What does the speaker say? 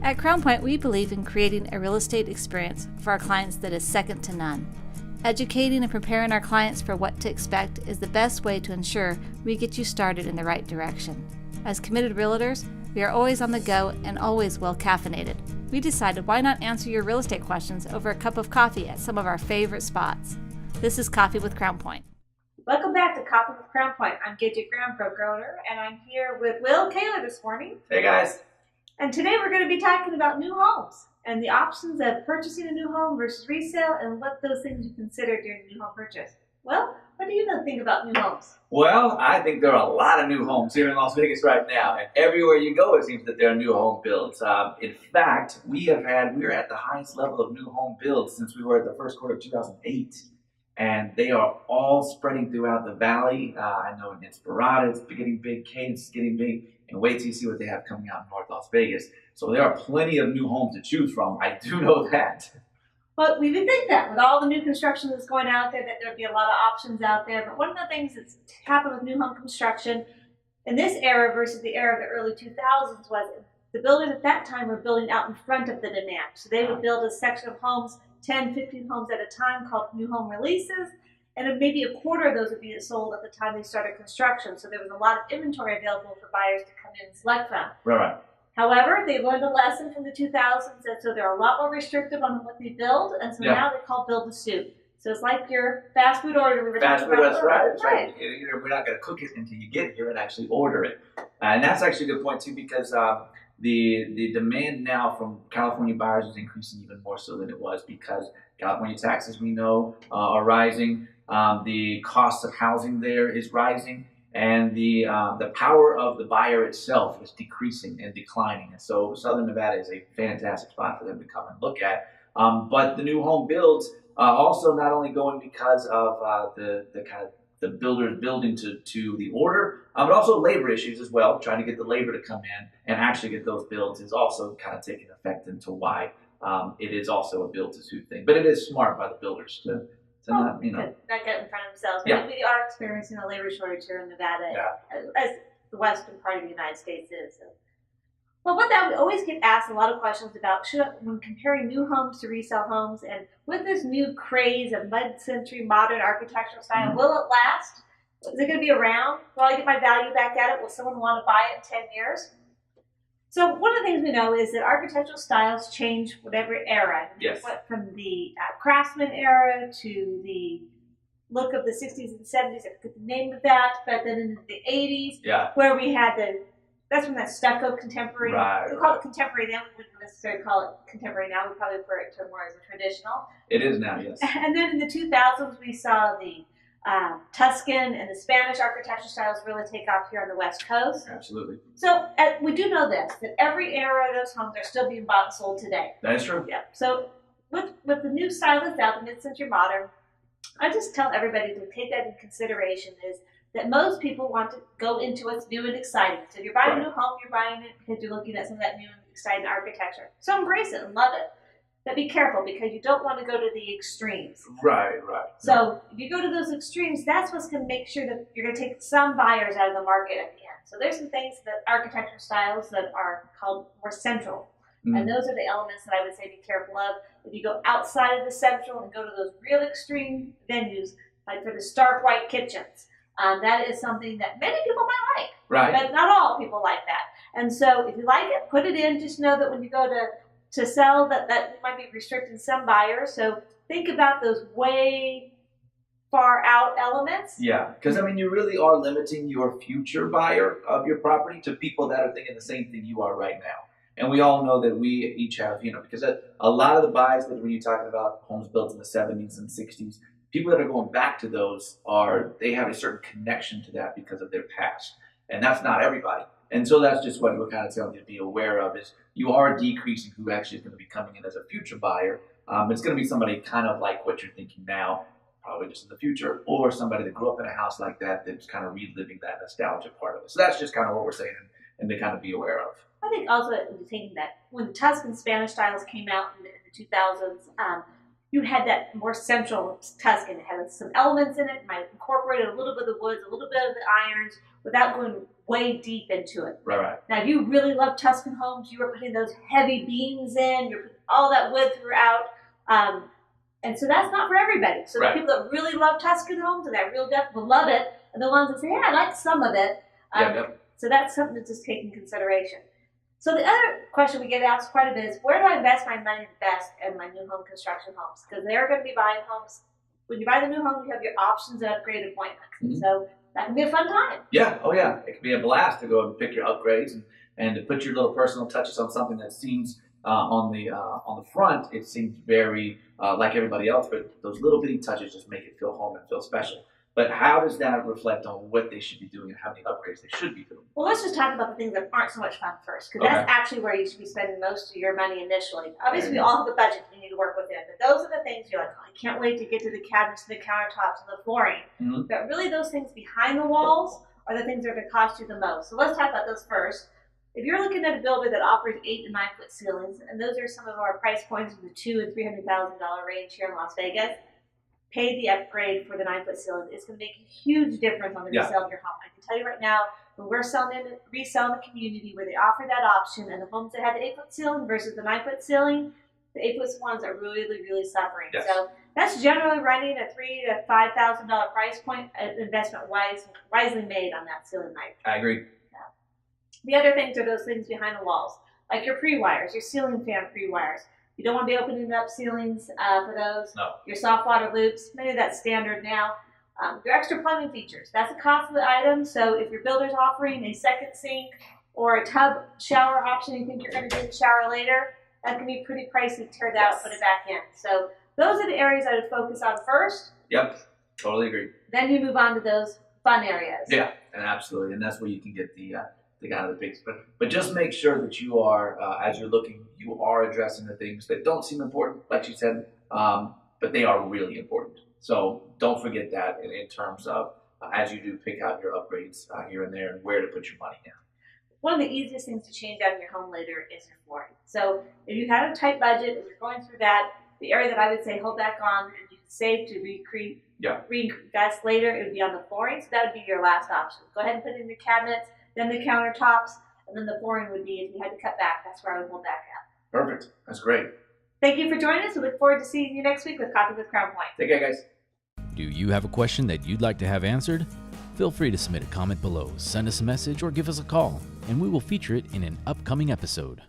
At Crown Point, we believe in creating a real estate experience for our clients that is second to none. Educating and preparing our clients for what to expect is the best way to ensure we get you started in the right direction. As committed realtors, we are always on the go and always well caffeinated. We decided why not answer your real estate questions over a cup of coffee at some of our favorite spots. This is Coffee with Crown Point. Welcome back to Coffee with Crown Point. I'm Gidget Graham Will Kahler, and I'm here with Will Kahler this morning. Hey guys. And today we're going to be talking about new homes and the options of purchasing a new home versus resale and what those things you consider during the new home purchase. Well, what do you think about new homes? Well, I think there are a lot of new homes here in Las Vegas right now, and everywhere you go, it seems that there are new home builds. In fact, we are at the highest level of new home builds since we were at the first quarter of 2008, and they are all spreading throughout the valley. I know in Inspirada, it's getting big, Cadence is getting big, and wait till you see what they have coming out in North Las Vegas. So there are plenty of new homes to choose from. I do know that. Well, we would think that with all the new construction that's going out there, that there'd be a lot of options out there. But one of the things that's happened with new home construction in this era versus the era of the early 2000s was the builders at that time were building out in front of the demand. So they would build a section of homes, 10, 15 homes at a time, called new home releases. And maybe a quarter of those would be sold at the time they started construction. So there was a lot of inventory available for buyers to come in and select from. Right. However, they learned a lesson from the 2000s, and so they're a lot more restrictive on what they build, and so now they call build to suit. So it's like your fast food order we were talking about. That's right. That's right. We're not going to cook it until you get here and actually order it. And that's actually a good point, too, because the demand now from California buyers is increasing even more so than it was because California taxes, we know, are rising. The cost of housing there is rising. And the power of the buyer itself is decreasing and declining. And so Southern Nevada is a fantastic spot for them to come and look at. But the new home builds also not only going because of the builders building to the order, but also labor issues as well. Trying to get the labor to come in and actually get those builds is also kind of taking effect into why it is also a build to suit thing. But it is smart by the builders to not get in front of themselves. But we are experiencing a labor shortage here in Nevada, as the western part of the United States is. So. Well, with that, we always get asked a lot of questions about when comparing new homes to resale homes, and with this new craze of mid-century modern architectural style, will it last? Is it going to be around? Will I get my value back at it? Will someone want to buy it in 10 years? So one of the things we know is that architectural styles change whatever era. Yes. From the Craftsman era to the look of the 60s and 70s, I forget the name of that, but then into the 80s, where we had that's when that stucco contemporary, we call it contemporary then, we wouldn't necessarily call it contemporary now, we probably refer it to more as a traditional. It is now, yes. And then in the 2000s, we saw the Tuscan and the Spanish architectural styles really take off here on the West Coast. Absolutely. So we do know this, that every era of those homes are still being bought and sold today. That is true. Yeah. So with the new style that's out, the mid-century modern, I just tell everybody to take that into consideration is that most people want to go into what's new and exciting. So if you're buying a new home, you're buying it because you're looking at some of that new and exciting architecture. So embrace it and love it. But be careful because you don't want to go to the extremes. Right. So if you go to those extremes, that's what's going to make sure that you're going to take some buyers out of the market at the end. So there's some things that architectural styles that are called more central. And those are the elements that I would say be careful of. If you go outside of the central and go to those real extreme venues, like for the stark white kitchens, that is something that many people might like. Right. But not all people like that. And so if you like it, put it in. Just know that when you go to sell, that might be restricting some buyers. So think about those way far out elements. Yeah, because you really are limiting your future buyer of your property to people that are thinking the same thing you are right now. And we all know that we each have, because a lot of the buys that when you're talking about homes built in the 70s and 60s, people that are going back to those they have a certain connection to that because of their past. And that's not everybody. And so that's just what we're kind of telling you to be aware of is you are decreasing who actually is going to be coming in as a future buyer. It's going to be somebody kind of like what you're thinking now, probably just in the future, or somebody that grew up in a house like that's kind of reliving that nostalgia part of it. So that's just kind of what we're saying and to kind of be aware of. I think also thinking that when the Tuscan Spanish styles came out in the 2000s, you had that more central Tuscan. It had some elements in it, might incorporate a little bit of the woods, a little bit of the irons, without going way deep into it. Right. Now, if you really love Tuscan homes, you are putting those heavy beams in, you're putting all that wood throughout. And so that's not for everybody. So the people that really love Tuscan homes and that real depth will love it, and the ones that say, I like some of it. So that's something to just take in consideration. So the other question we get asked quite a bit is, where do I invest my money best in my new home construction homes? Because they're going to be buying homes. When you buy the new home, you have your options and upgrade appointments. So that can be a fun time. Yeah. Oh, yeah. It can be a blast to go and pick your upgrades and to put your little personal touches on something that seems on the front. It seems very like everybody else, but those little bitty touches just make it feel home and feel special. But how does that reflect on what they should be doing and how many upgrades they should be doing? Well, let's just talk about the things that aren't so much fun first, because that's actually where you should be spending most of your money initially. Obviously, we all have a budget you need to work within, but those are the things you're like, oh, I can't wait to get to the cabinets, the countertops, and the flooring. But really, those things behind the walls are the things that are going to cost you the most. So let's talk about those first. If you're looking at a builder that offers 8 to 9 foot ceilings, and those are some of our price points in the $200,000 and $300,000 range here in Las Vegas, pay the upgrade for the 9 foot ceiling. It's going to make a huge difference on the resale of your home. I can tell you right now, when we're reselling the community where they offer that option, and the homes that have the 8 foot ceiling versus the 9 foot ceiling, the 8 foot ones are really, really suffering. So that's generally running a $3,000 to $5,000 price point, investment wisely made on that ceiling height. I agree. The other things are those things behind the walls, like your pre-wires, your ceiling fan pre-wires. You don't want to be opening up ceilings for those. No. Your soft water loops, many of that's standard now. Your extra plumbing features, that's a costly item. So if your builder's offering a second sink or a tub shower option, you think you're going to do the shower later, that can be pretty pricey to tear that out and put it back in. So those are the areas I would focus on first. Yep, totally agree. Then you move on to those fun areas. Yeah, and absolutely. And that's where you can get the kind of the bigs. But just make sure that you are, as you're looking, you are addressing the things that don't seem important, like you said, but they are really important. So don't forget that in terms of as you do pick out your upgrades here and there and where to put your money down. One of the easiest things to change out in your home later is your flooring. So if you have a tight budget, if you're going through that, the area that I would say hold back on and you can save to reinvest later, it would be on the flooring. So that would be your last option. Go ahead and put in the cabinets, then the countertops, and then the flooring would be, if you had to cut back, that's where I would hold back at. Perfect. That's great. Thank you for joining us. We look forward to seeing you next week with Coffee with Crown Point. Take care, guys. Do you have a question that you'd like to have answered? Feel free to submit a comment below, send us a message, or give us a call, and we will feature it in an upcoming episode.